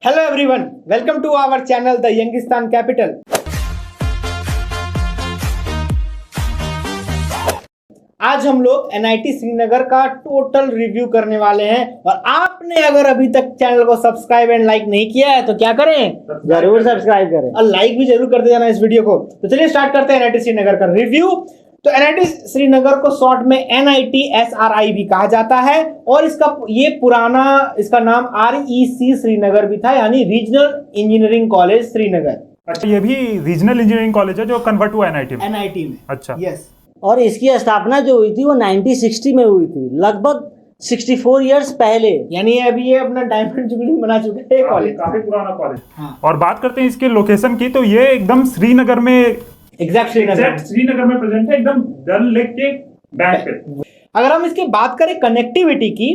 Hello everyone, welcome to our channel the Youngistan capital. आज हम लोग एनआईटी श्रीनगर का टोटल रिव्यू करने वाले हैं और आपने अगर अभी तक चैनल को सब्सक्राइब एंड लाइक नहीं किया है तो क्या करें, जरूर सब्सक्राइब करें और लाइक भी जरूर करते जाना इस वीडियो को। तो चलिए स्टार्ट करते हैं एनआईटी श्रीनगर का रिव्यू। तो एनआईटी श्रीनगर को शॉर्ट में एनआईटी एसआरआई भी कहा जाता है और इसका नाम आरईसी श्रीनगर भी था, यानी रीजनल इंजीनियरिंग कॉलेज श्रीनगर। अच्छा, ये भी रीजनल इंजीनियरिंग कॉलेज है जो कन्वर्ट हुआ एनआईटी में। अच्छा, यस। और इसकी स्थापना जो हुई थी वो 1960 में हुई थी, लगभग 64 इयर्स पहले। यानी अभी ये अपना डायमंड जुबली बना चुके हैं कॉलेज, काफी पुराना कॉलेज। हाँ। और बात करते हैं इसके लोकेशन की, तो ये एकदम श्रीनगर में एग्जैक्ट श्रीनगर में प्रेजेंट है, एकदम डल लेक के बैंक पे। अगर हम इसके बात करें कनेक्टिविटी की,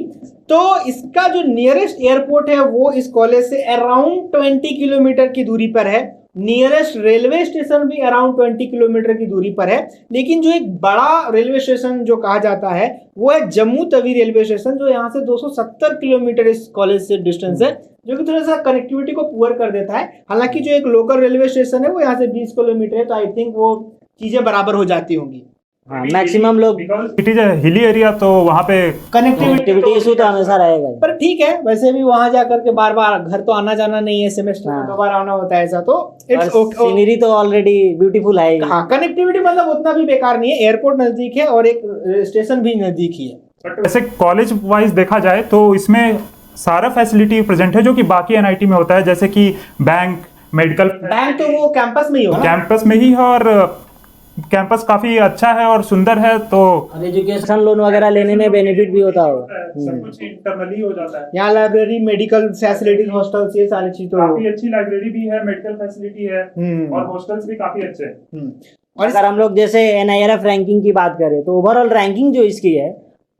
तो इसका जो नियरेस्ट एयरपोर्ट है वो इस कॉलेज से अराउंड 20 किलोमीटर की दूरी पर है। नियरेस्ट रेलवे स्टेशन भी अराउंड 20 किलोमीटर की दूरी पर है। लेकिन जो एक बड़ा रेलवे स्टेशन जो कहा जाता है वो है जम्मू तवी रेलवे स्टेशन, जो यहाँ से 270 किलोमीटर इस कॉलेज से डिस्टेंस है, जो कि थोड़ा सा कनेक्टिविटी को पुअर कर देता है। हालांकि जो एक लोकल रेलवे स्टेशन है वो यहाँ से 20 किलोमीटर है, तो आई थिंक वो चीजें बराबर हो जाती होंगी। हाँ, मैक्सिमम लोग इट इज हिली एरिया, तो वहाँ पे कनेक्टिविटी इशू तो हमेशा रहेगा। पर ठीक है, वैसे भी वहां जाकर के बार बार घर तो आना जाना नहीं है, सेमेस्टर में 2 बार आना होता है, ऐसा तो इट्स ओके। सीनरी तो ऑलरेडी ब्यूटीफुल है। हाँ, कनेक्टिविटी मतलब उतना भी बेकार नहीं है, एयरपोर्ट नजदीक है और एक स्टेशन भी नजदीक ही है। वैसे कॉलेज वाइज देखा जाए तो इसमें सारा फैसिलिटी प्रेजेंट है जो कि बाकी एनआईटी में होता है, जैसे कि बैंक, मेडिकल। बैंक तो वो कैंपस में ही होगा, कैंपस में ही है और कैंपस काफी अच्छा है और सुंदर है, तो और एजुकेशन लोन वगैरह लेने में बेनिफिट भी होता होगा। सब कुछ इंटरनली हो जाता है। यहाँ लाइब्रेरी, मेडिकल फैसिलिटीज, हॉस्टल्स, ये सारी चीज तो काफी अच्छी लाइब्रेरी भी है, मेडिकल फैसिलिटी है और हॉस्टल्स भी काफी अच्छे हैं। और अगर हम लोग जैसे NIRF रैंकिंग की बात करें तो ओवरऑल रैंकिंग जो इसकी है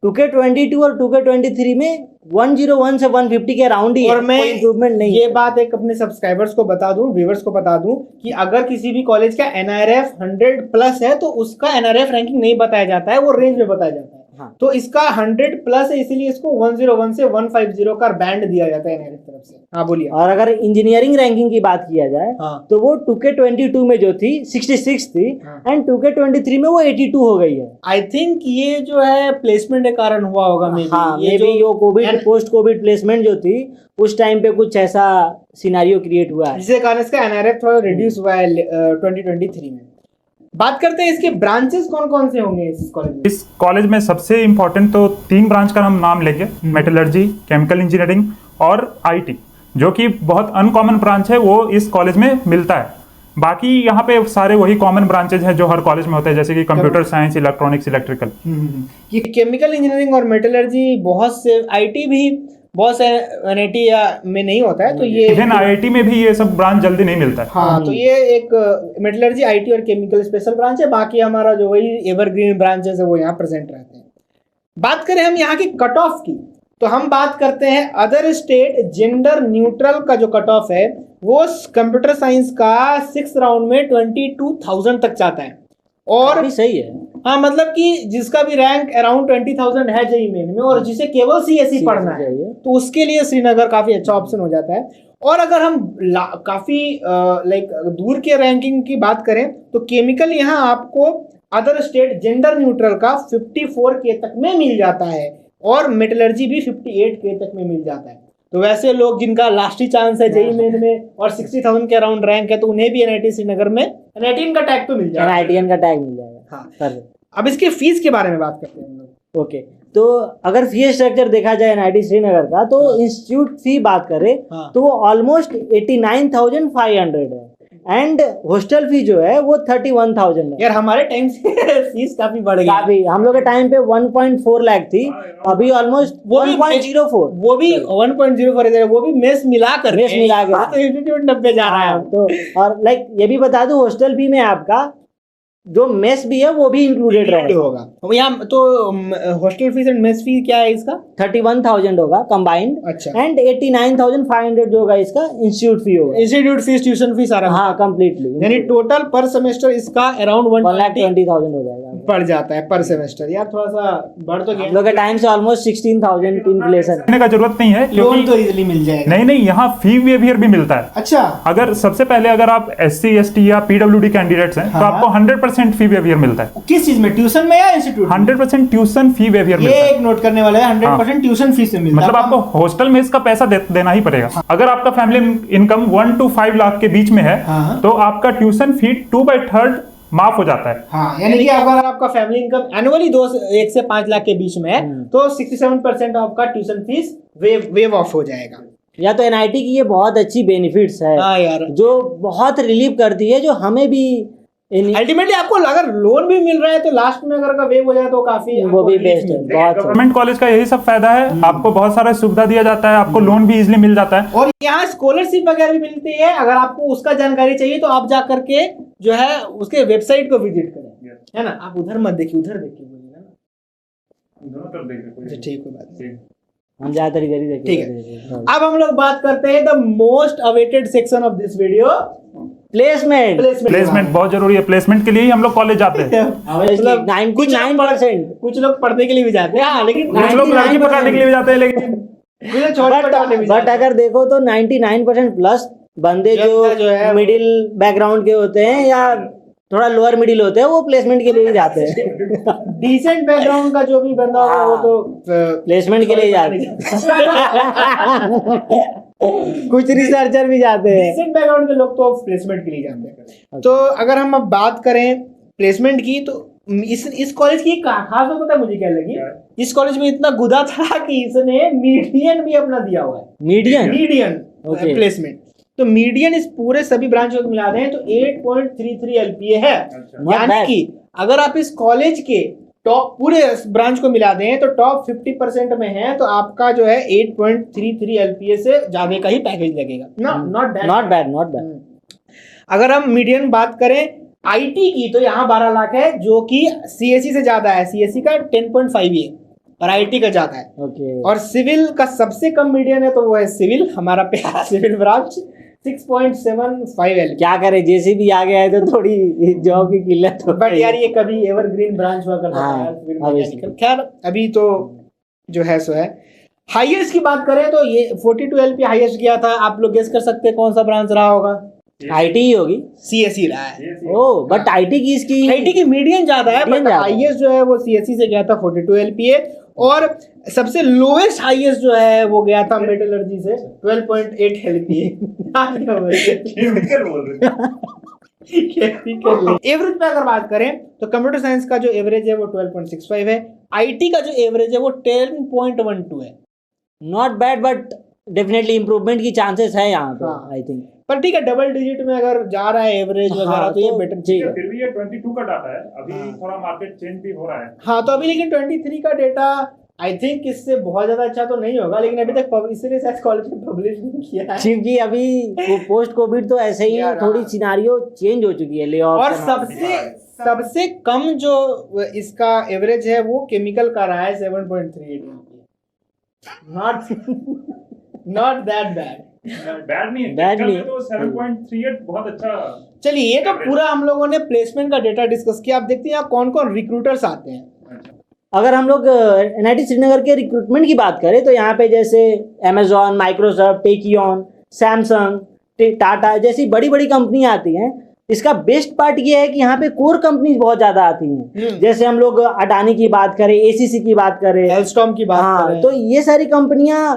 2K22 और 2K23 में 101 से 150 के अराउंड ही है, और मैं कोई इम्प्रूवमेंट नहीं ये है। बात एक अपने सब्सक्राइबर्स को बता दूं, व्यूअर्स को बता दूं कि अगर किसी भी कॉलेज का NIRF 100 प्लस है तो उसका NIRF रैंकिंग नहीं बताया जाता है, वो रेंज में बताया जाता है। हाँ। तो इसका 100 प्लस है, इसीलिए इसको 101 से 150 का बैंड दिया जाता है NIRF तरफ से। हाँ बोलिए। और अगर इंजीनियरिंग रैंकिंग की बात किया जाए तो वो 2K22 में जो थी 66 थी एंड 2K23 में वो 82 हो गई है। आई थिंक ये जो है प्लेसमेंट के कारण हुआ होगा। हाँ, ये भी यो कोविड, पोस्ट कोविड प्लेसमेंट जो थी उस टाइम पे कुछ ऐसा सिनेरियो क्रिएट हुआ है, जिसके कारण इसका NIRF थोड़ा रिड्यूस हुआ है 2023 में। बात करते हैं इसके ब्रांचेस कौन कौन से होंगे इस कॉलेज में। इस कॉलेज में सबसे इम्पोर्टेंट तो 3 ब्रांच का हम नाम लेंगे, मेटलर्जी, केमिकल इंजीनियरिंग और आईटी, जो कि बहुत अनकॉमन ब्रांच है, वो इस कॉलेज में मिलता है। बाकी यहाँ पे सारे वही कॉमन ब्रांचेज हैं जो हर कॉलेज में होते हैं, जैसे कि कंप्यूटर साइंस, इलेक्ट्रॉनिक्स, इलेक्ट्रिकल। ये केमिकल इंजीनियरिंग और मेटलर्जी बहुत से, आईटी भी बहुत से एनआईटी में नहीं होता है, तो ये इवन आईआईटी में भी ये सब ब्रांच जल्दी नहीं मिलता है। हाँ, तो ये एक मेटलर्जी, आईटी और केमिकल स्पेशल ब्रांच है। बाकी हमारा जो वही एवरग्रीन ब्रांचेस है वो यहाँ प्रेजेंट रहते हैं। बात करें हम यहाँ की कट ऑफ की, तो हम बात करते हैं अदर स्टेट जेंडर न्यूट्रल का जो कट ऑफ है वो कंप्यूटर साइंस का 6th राउंड में 22,000 तक जाता है। और भी सही है। हाँ, मतलब कि जिसका भी रैंक अराउंड 20,000 है जेईई मेन में और जिसे केवल सीएसई पढ़ना है तो उसके लिए श्रीनगर काफी अच्छा ऑप्शन हो जाता है। और अगर हम काफी दूर के रैंकिंग की बात करें तो केमिकल यहाँ आपको अदर स्टेट जेंडर न्यूट्रल का 54K तक में मिल जाता है और मेटलर्जी भी 58K तक में मिल जाता है। तो वैसे लोग जिनका लास्ट ही चांस है जेईई मेन में और 60,000 के अराउंड रैंक है तो उन्हें भी एनआईटी श्रीनगर में एनआईटीएन का टैग तो मिल जाएगा। NITN का टैग मिल जाएगा। हाँ, अब इसके फीस के बारे में बात करते हैं हम लोग। ओके, तो अगर फी स्ट्रक्चर देखा जाए एनआईटी श्रीनगर का तो इंस्टीट्यूट फी बात करें तो वो ऑलमोस्ट 89,500 है एंड हॉस्टल फी जो है वो 31,000 है। यार हमारे टाइम से फीस काफी बढ़ गई, काफी। हम लोग के टाइम पे 1.4 लाख थी, अभी ऑलमोस्ट 1.04। वो भी 1.04 है, वो भी मेस मिला कर मेस मिला के तो इंस्टीट्यूट 90 जा रहा है। तो और लाइक ये भी बता दूं हॉस्टल फी में आपका जो मेस भी है वो भी इंक्लूडेड रहेगा। होगा यहाँ तो हॉस्टल फीस एंड मेस फी क्या है इसका? 31,000 होगा कंबाइंड। अच्छा। एंड 89,500 जो होगा इसका इंस्टीट्यूट फी होगा। इंस्टीट्यूट फीस, ट्यूशन फीस सारा। हाँ कंप्लीटली। यानी टोटल पर सेमेस्टर इसका अराउंड 1,20,000 हो जाएगा पड़ जाता है पर सेमेस्टर। यार थोड़ा सा बढ़ तो गया। हम लोग के टाइम से ऑलमोस्ट 16,000 इन्फ्लेशन। करने का जरूरत नहीं है लोन तो इजीली मिल जाएगा। नहीं नहीं, यहाँ फी वेवियर भी मिलता है। अच्छा। अगर सबसे पहले अगर आप SC ST या PWD कैंडिडेट्स हैं तो आपको 100% फी वेवियर मिलता है। किस चीज में, ट्यूशन में या इंस्टीट्यूट? 100% ट्यूशन फी वेवियर मिलता ये है। एक नोट करने वाला है, 100% ट्यूशन फीस से मिलता है। मतलब आपको हॉस्टल में इसका पैसा देना ही पड़ेगा। अगर आपका फैमिली इनकम 1 to 5 लाख के बीच में है तो आपका ट्यूशन फी 2/3 माफ हो जाता है। हाँ, यानी कि अगर आपका फैमिली इनकम एनुअली 1 से 5 लाख के बीच में है तो 67% आपका ट्यूशन फीस वेव ऑफ हो जाएगा। या तो NIT की ये बहुत अच्छी बेनिफिट्स है। हाँ यार, जो बहुत रिलीव करती है, जो हमें भी अल्टीमेटली आपको अगर लोन भी मिल रहा है तो लास्ट में अगर वेव हो जाए तो काफी वो भी बेस्ट है। बहुत गवर्नमेंट कॉलेज का यही सब फायदा है, आपको बहुत सारा सुविधा दिया जाता है, आपको लोन भी इजीली मिल जाता है और यहाँ स्कॉलरशिप वगैरह भी मिलती है। अगर आपको उसका जानकारी चाहिए तो आप जा करके जो है उसके वेबसाइट को विजिट करें, है ना। आप उधर मत देखिए, उधर देखिए, ठीक है बात। हम ज्यादातर इधर ही देखते ठीक है। अब हम लोग बात करते हैं the most awaited section of this video, placement. Placement बहुत जरूरी है। प्लेसमेंट के लिए ही हम लोग कॉलेज जाते हैं। मतलब 99%। कुछ लोग पढ़ने के लिए भी जाते हैं, हाँ, लेकिन कुछ लोग लड़की पकड़ने के लिए भी जाते हैं, लेकिन बट अगर देखो तो 99% प्लस बंदे जो है मिडिल बैकग्राउंड के होते हैं या थोड़ा लोअर मिडिल होते हैं वो प्लेसमेंट के लिए ही जाते हैं। डिसेंट बैकग्राउंड का जो भी बंदा होगा वो तो प्लेसमेंट के लिए जाते हैं। कुछ रिसर्चर भी जाते हैं। डिसेंट बैकग्राउंड के लोग तो प्लेसमेंट के लिए जाते हैं। तो अगर हम अब बात करें प्लेसमेंट की तो इस कॉलेज की खास बात पता है मुझे क्या लगी? इस कॉलेज में इतना गुदा था कि इसने मीडियन भी अपना दिया हुआ है। Median placement. तो मीडियन इस पूरे सभी ब्रांच को मिला दें तो 8.33 LPA है। यानी कि अगर आप इस कॉलेज के टॉप पूरे ब्रांच को मिला दें तो टॉप 50% में है तो आपका जो है 8.33 LPA से ज्यादा का ही पैकेज लगेगा। Not bad. अगर हम मीडियन बात करें IT की तो यहाँ 12 लाख है जो कि CSE से ज्यादा है। CSE का 10.5 है और IT का ज्यादा है। और सिविल का सबसे कम मीडियन है तो वो है सिविल, हमारा प्यारा सिविल ब्रांच 6.75 LPA। क्या करे, जैसे भी आ गया है तो थोड़ी जॉब की किल्लत हो। बट यार ये कभी एवरग्रीन ब्रांच हुआ करता है। खैर अभी तो जो है सो है। हाईएस्ट की बात करें तो ये 42 LPA हाईएस्ट गया था। आप लोग गेस कर सकते हैं कौन सा ब्रांच रहा होगा? IT ही होगी। CSE रहा है। ओह, बट IT की मीडियन ज्यादा है, बट हाईएस्ट जो है वो CSE से गया था 42 LPA और सबसे लोएस्ट हाईएस्ट जो है वो गया था मेटलर्जी से 12.8 LPA। एवरेज पे अगर बात करें तो कंप्यूटर साइंस का जो एवरेज है वो 12.65 है। IT का जो एवरेज है वो 10.12 है। Not bad, but definitely improvement की चांसेस है यहाँ पे। आई थिंक पर ठीक है, डबल डिजिट में अगर जा रहा है एवरेज वगैरह तो ये बेटर ठीक है। फिर भी ये 22 का डाटा है, अभी थोड़ा मार्केट चेंज भी हो रहा है। हाँ, तो अभी लेकिन 23 का डेटा आई थिंक इससे बहुत ज्यादा अच्छा तो नहीं होगा, लेकिन अभी तक इसलिए शायद कॉलेज में पब्लिश नहीं किया है क्योंकि अभी पोस्ट कोविड तो ऐसे ही थोड़ी सिनारियो चेंज हो चुकी है। ले और सबसे कम जो इसका एवरेज है वो केमिकल का रहा है 7.38। नॉट दैट बैड नहीं है तो 7.38 बहुत अच्छा। चलिए, ये तो पूरा हम लोगों ने प्लेसमेंट का डेटा डिस्कस किया। आप देखते हैं कौन कौन रिक्रूटर्स आते हैं। अगर हम लोग NIT श्रीनगर के रिक्रूटमेंट की बात करें तो यहाँ पे जैसे Amazon, माइक्रोसॉफ्ट, टेकियन, सैमसंग, टाटा जैसी बड़ी बड़ी कंपनियां आती हैं। इसका बेस्ट पार्ट ये है कि यहाँ पे कोर कंपनीज बहुत ज्यादा आती हैं। जैसे हम लोग अडानी की बात करें, ACC की बात करें, एल्स्टॉम की बात करें, तो ये सारी कंपनियां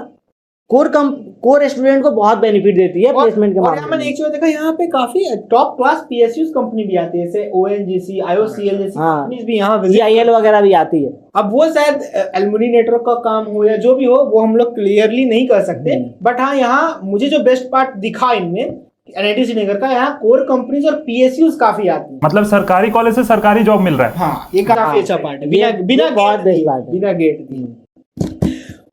कोर स्टूडेंट को बहुत बेनिफिट देती है प्लेसमेंट के मामले में। मैंने एक चीज देखा, यहाँ पे काफी टॉप क्लास PSUs कंपनी भी आती है, जैसे ONGC, IOCL जैसी कंपनीज भी यहाँ CIL वगैरह भी आती है। अब वो शायद एलुमनी नेटवर्क का काम हो या जो भी हो वो हम लोग क्लियरली नहीं कर सकते, बट हाँ यहाँ मुझे जो बेस्ट पार्ट दिखा इनमें NIT श्रीनगर का, यहाँ कोर कंपनीज और PSUs काफी आती है। मतलब सरकारी कॉलेज से सरकारी जॉब मिल रहा है। हाँ, ये काफी अच्छा पार्ट है, बिना गेट दिए।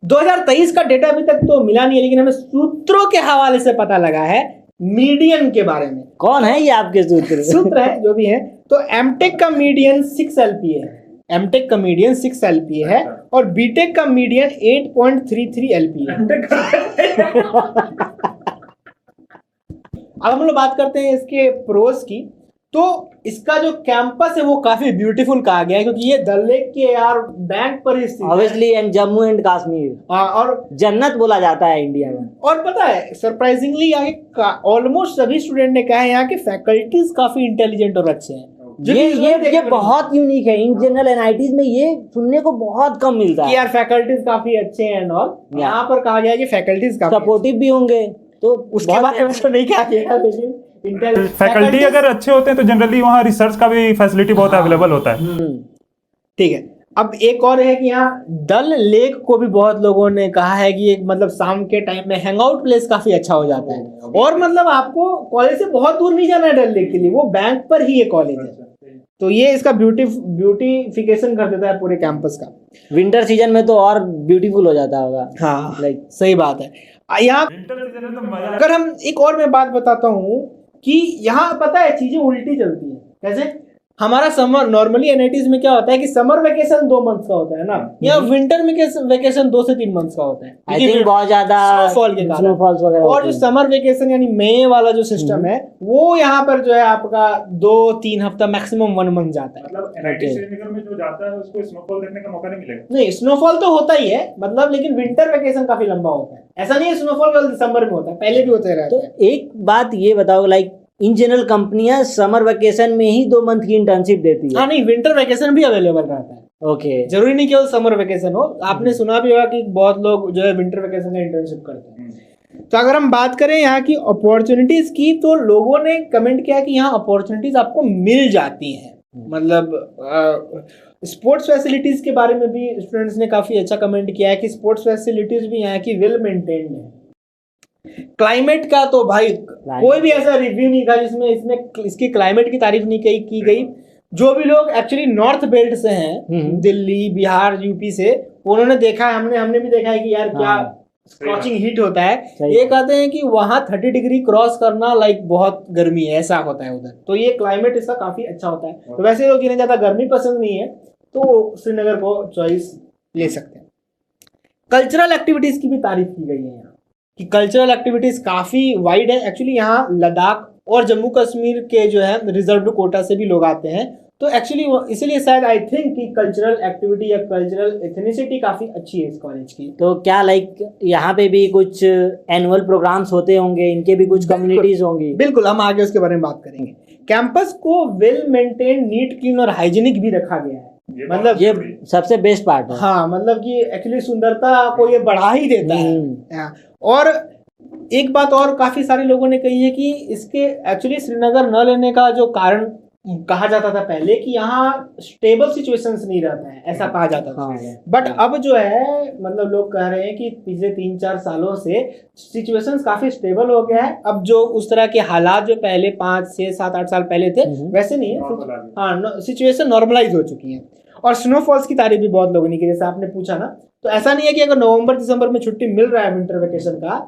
2023 का डेटा अभी तक तो मिला नहीं है, लेकिन हमें सूत्रों के हवाले से पता लगा है मीडियन के बारे में। कौन है ये आपके सूत्र? सूत्र है जो भी है। तो एमटेक का मीडियन 6 LPA है, एमटेक का मीडियन 6 LPA है और बीटेक का मीडियन 8.33 LPA है। अब हम लोग बात करते हैं इसके प्रोस की। तो इसका जो कैंपस है वो काफी ब्यूटीफुल कहा गया है क्योंकि ये डल लेक के यार बैंक पर ही स्थित है। Obviously and Jammu and Kashmir, हाँ, और जन्नत बोला जाता है इंडिया में। और पता है सरप्राइजिंगली यहाँ के ऑलमोस्ट सभी स्टूडेंट ने कहा है यहाँ के फैकल्टीज काफी इंटेलिजेंट और अच्छे हैं। ये बहुत यूनिक है। इन जनरल एनआईटीज में ये सुनने को बहुत कम मिलता है कि यार फैकल्टीज काफी अच्छे हैं एंड ऑल। यहाँ पर कहा गया है कि फैकल्टीज काफी सपोर्टिव भी होंगे, तो उसके बारे में तो नहीं कहा गया, लेकिन फैकल्टी अगर अच्छे होते हैं तो जनरली वहाँ रिसर्च का भी फैसिलिटी बहुत अवेलेबल होता है। ठीक है। अब एक और है कि यहाँ डल लेक को भी बहुत लोगों ने कहा है कि एक मतलब शाम के टाइम में हैंगआउट प्लेस काफी अच्छा हो जाता है और मतलब आपको कॉलेज से बहुत दूर नहीं जाना है डल लेक के लिए, वो बैंक पर ही ये कॉलेज है। तो ये इसका ब्यूटिफिकेशन कर देता है पूरे कैंपस का। विंटर सीजन में तो और ब्यूटीफुल हो जाता होगा। हाँ लाइक सही बात है। यहाँ अगर हम एक और मैं बात बताता हूँ कि यहाँ पता है चीजें उल्टी चलती हैं। कैसे? हमारा समर नॉर्मली एनआईटीज में क्या होता है कि समर वेकेशन 2 मंथ का होता है ना, या विंटर में वेकेशन 2 से 3 मंथ का होता है। आई थिंक बहुत ज्यादा स्नोफॉल के कारण, स्नोफॉल्स वगैरह। और जो समर वेकेशन यानी मई वाला जो सिस्टम है वो यहाँ पर जो है आपका 2-3 हफ्ता मैक्सिमम 1 मंथ जाता है। मतलब एनआईटी श्रीनगर में जो जाता है उसको स्नोफॉल देखने का मौका नहीं मिलेगा। नहीं, स्नोफॉल तो होता ही है मतलब, लेकिन विंटर वेकेशन काफी लंबा होता है। ऐसा नहीं है स्नोफॉल केवल दिसंबर में होता है, पहले भी होते रहता है। तो एक बात ये बताओ, लाइक इन जनरल कंपनियां समर वेकेशन में ही 2 मंथ की इंटर्नशिप देती है। हाँ नहीं, विंटर वेकेशन भी अवेलेबल रहता है। ओके, जरूरी नहीं केवल समर वेकेशन हो। आपने सुना भी होगा कि बहुत लोग जो है विंटर वेकेशन में इंटर्नशिप करते हैं। तो अगर हम बात करें यहाँ की अपॉर्चुनिटीज की, तो लोगों ने कमेंट किया कि यहाँ अपॉर्चुनिटीज आपको मिल जाती हैं। मतलब स्पोर्ट्स फैसिलिटीज के बारे में भी स्टूडेंट्स ने काफी अच्छा कमेंट किया है कि स्पोर्ट्स फैसिलिटीज भी यहाँ की वेल मेंटेन्ड है। क्लाइमेट का तो भाई कोई भी ऐसा रिव्यू नहीं था जिसमें इसकी क्लाइमेट की तारीफ नहीं की गई। जो भी लोग एक्चुअली नॉर्थ बेल्ट से हैं, दिल्ली, बिहार, यूपी से, उन्होंने देखा है, हमने भी देखा है कि यार क्या स्कॉचिंग हीट होता है। ये कहते हैं कि वहाँ 30 डिग्री क्रॉस करना लाइक बहुत गर्मी है, ऐसा होता है उधर। तो ये क्लाइमेट इसका काफी अच्छा होता है। तो वैसे लोग जिन्हें ज्यादा गर्मी पसंद नहीं है तो श्रीनगर को चॉइस ले सकते हैं। कल्चरल एक्टिविटीज की भी तारीफ की गई है यहाँ कि कल्चरल एक्टिविटीज काफी वाइड है। एक्चुअली यहाँ लद्दाख और जम्मू कश्मीर के जो है रिजर्व्ड कोटा से भी लोग आते हैं। तो एक्चुअली इसलिए शायद आई थिंक कि कल्चरल एक्टिविटी या कल्चरल एथनिसिटी काफी अच्छी है इस कॉलेज की। तो क्या लाइक यहाँ पे भी कुछ एनुअल प्रोग्राम्स होते होंगे, इनके भी कुछ कम्युनिटीज होंगी? बिल्कुल, हम आगे उसके बारे में बात करेंगे। कैंपस को वेल मेंटेन, नीट, क्लीन और हाइजीनिक भी रखा गया है। मतलब ये सबसे बेस्ट पार्ट है। हाँ, मतलब कि एक्चुअली सुंदरता को ये बढ़ा ही देता है। और एक बात और काफी सारे लोगों ने कही है कि इसके एक्चुअली श्रीनगर न लेने का जो कारण कहा जाता था पहले कि यहाँ स्टेबल सिचुएशंस नहीं रहता है, ऐसा कहा जाता था। बट अब जो है मतलब लोग कह रहे हैं कि पिछले 3-4 सालों से सिचुएशंस काफी स्टेबल हो गया है। अब जो उस तरह के हालात जो पहले 5-6-7-8 साल पहले थे वैसे नहीं है। हाँ, सिचुएशन नॉर्मलाइज हो चुकी है। और स्नोफॉल्स की तारीफ भी बहुत लोगों ने की, जैसे आपने पूछा ना। तो ऐसा नहीं है कि अगर नवंबर-दिसंबर में छुट्टी मिल रहा है विंटर वेकेशन का,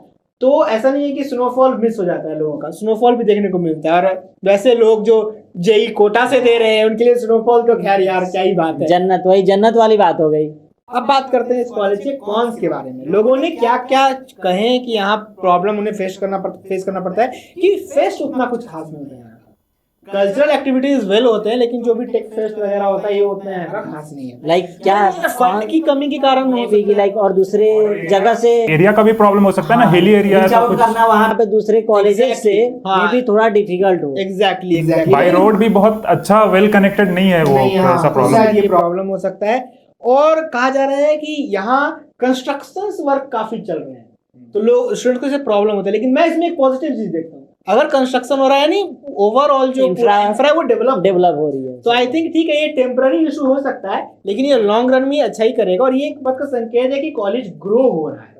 तो ऐसा नहीं है कि स्नोफॉल मिस हो जाता है लोगों का। स्नोफॉल भी देखने को मिलता है। और वैसे लोग जो जेई कोटा से दे रहे हैं उनके लिए स्नोफॉल तो खैर यार क्या ही बात है, जन्नत, वही जन्नत वाली बात हो गई। अब बात करते हैं इस कॉलेज के कॉन्स के बारे में। लोगों ने क्या क्या कहे कि यहाँ प्रॉब्लम उन्हें फेस करना पड़ता है कि फेस्ट उतना कुछ खास नहीं है। कल्चरल एक्टिविटीज वेल होते हैं, लेकिन जो भी टेक फेस्ट वगैरह होता है ये उतना खास नहीं है। लाइक क्या फंड की कमी के कारण कि लाइक और दूसरे जगह से एरिया का भी प्रॉब्लम हो सकता है ना, हिली एरिया है तो कुछ करना वहाँ पे दूसरे कॉलेजेस से ये भी थोड़ा डिफिकल्ट हो। एग्जैक्टली बाय रोड भी बहुत अच्छा वेल कनेक्टेड नहीं है, वो ऐसा प्रॉब्लम, ये प्रॉब्लम हो सकता है। और कहा जा रहा है कि यहाँ कंस्ट्रक्शंस वर्क काफी चल रहे हैं, तो लोग स्टूडेंट को इससे प्रॉब्लम होता है। लेकिन मैं इसमें एक पॉजिटिव चीज देखता हूँ, अगर कंस्ट्रक्शन हो रहा है नहीं, ओवरऑल जो इंफ्रा है वो डेवलप हो रही है, तो आई थिंक ठीक है, ये टेम्पररी इशू हो सकता है लेकिन ये लॉन्ग रन में अच्छा ही करेगा। और ये एक बात का संकेत है कि कॉलेज ग्रो हो रहा है।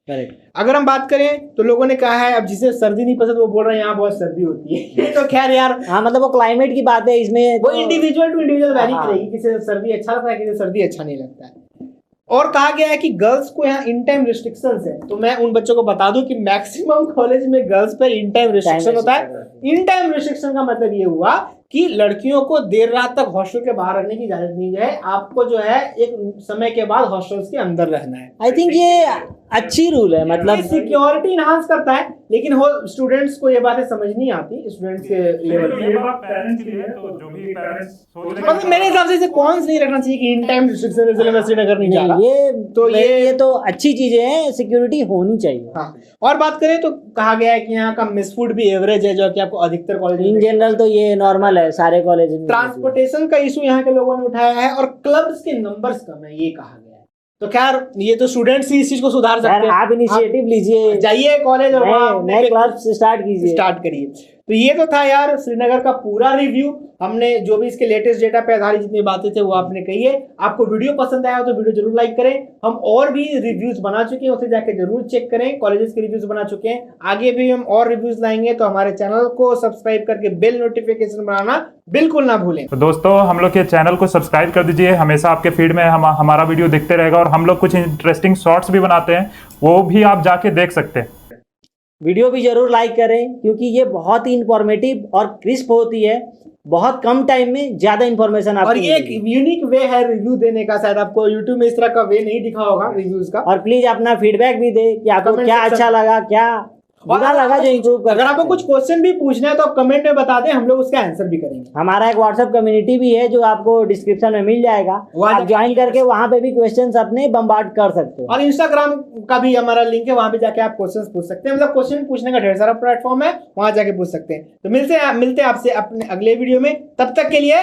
करेक्ट। अगर हम बात करें तो लोगों ने कहा है, अब जिसे सर्दी नहीं पसंद वो बोल रहे हैं यहाँ बहुत सर्दी होती है। ये तो खैर यार, हाँ मतलब वो क्लाइमेट की बात है, इसमें वो इंडिविजुअल टू इंडिविजुअल वैरी करेगी, किसी सर्दी अच्छा लगता है, किसी सर्दी अच्छा नहीं लगता है। और कहा गया है कि गर्ल्स को यहाँ इन टाइम रिस्ट्रिक्शंस है। तो मैं उन बच्चों को बता दूं कि मैक्सिमम कॉलेज में गर्ल्स पे इन टाइम रिस्ट्रिक्शन होता है। इन टाइम रिस्ट्रिक्शन का मतलब ये हुआ कि लड़कियों को देर रात तक हॉस्टल के बाहर रहने की इजाजत नहीं है, आपको जो है एक समय के बाद हॉस्टल्स के अंदर रहना है। आई थिंक ये अच्छी रूल है, मतलब सिक्योरिटी इनहांस करता है, लेकिन वो स्टूडेंट्स को ये बातें समझ नहीं आती, स्टूडेंट्स के लेवल पे। ये बात पेरेंट्स के लिए है, तो जो भी पेरेंट्स सोच रहे मतलब मेरे हिसाब से इसे कौन नहीं रखना चाहिए कि इन टाइम रिस्ट्रिक्शन इसलिए मैं श्रीनगर नहीं जा रहा। ये तो अच्छी चीजें हैं, सिक्योरिटी होनी चाहिए। हाँ, और बात करें तो कहा गया है कि यहाँ का मिस फूड भी एवरेज है, जो कि आपको अधिकतर कॉलेज इन जनरल तो ये नॉर्मल है सारे कॉलेज में। ट्रांसपोर्टेशन का इशू यहाँ के लोगों ने उठाया है, और क्लब्स के नंबर्स कम है, ये कहा गया है। तो खैर ये तो स्टूडेंट्स ही इस चीज को सुधार सकते हैं। आप इनिशिएटिव लीजिए, जाइए कॉलेज और नए क्लब स्टार्ट करिए। तो ये तो था यार श्रीनगर का पूरा रिव्यू। हमने जो भी इसके लेटेस्ट डेटा पे आधारित जितनी बातें थे वो आपने कही है। आपको वीडियो पसंद आया हो तो वीडियो जरूर लाइक करें। हम और भी रिव्यूज बना चुके हैं, उसे जाके जरूर चेक करें। कॉलेजेस के रिव्यूज बना चुके हैं, आगे भी हम और रिव्यूज लाएंगे। तो हमारे चैनल को सब्सक्राइब करके बेल नोटिफिकेशन बनाना बिल्कुल ना भूलें। तो दोस्तों हम लोग के चैनल को सब्सक्राइब कर दीजिए, हमेशा आपके फीड में हमारा वीडियो दिखते रहेगा। और हम लोग कुछ इंटरेस्टिंग शॉर्ट्स भी बनाते हैं, वो भी आप जाके देख सकते हैं। वीडियो भी जरूर लाइक करें, क्योंकि ये बहुत ही इंफॉर्मेटिव और क्रिस्प होती है। बहुत कम टाइम में ज्यादा इंफॉर्मेशन आपको और ये एक यूनिक वे है रिव्यू देने का, शायद आपको यूट्यूब में इस तरह का वे नहीं दिखा होगा रिव्यूज का। और प्लीज अपना फीडबैक भी दे कि आपको Comment क्या section- अच्छा लगा, क्या बुरा लगा, जो इंप्रूव कर। अगर आपको कुछ क्वेश्चन भी पूछना है तो आप कमेंट में बता दें, हम लोग उसका आंसर भी करेंगे। हमारा एक व्हाट्सएप कम्युनिटी भी है जो आपको डिस्क्रिप्शन में मिल जाएगा, आप ज्वाइन करके वहां पे भी क्वेश्चंस अपने बम्बार्ड कर सकते हो। और इंस्टाग्राम का भी हमारा लिंक है, वहां पे जाके आप क्वेश्चंस पूछ सकते हैं। मतलब क्वेश्चन पूछने का ढेर सारा प्लेटफॉर्म है, वहां जाके पूछ सकते हैं। तो मिलते हैं आपसे अपने अगले वीडियो में, तब तक के लिए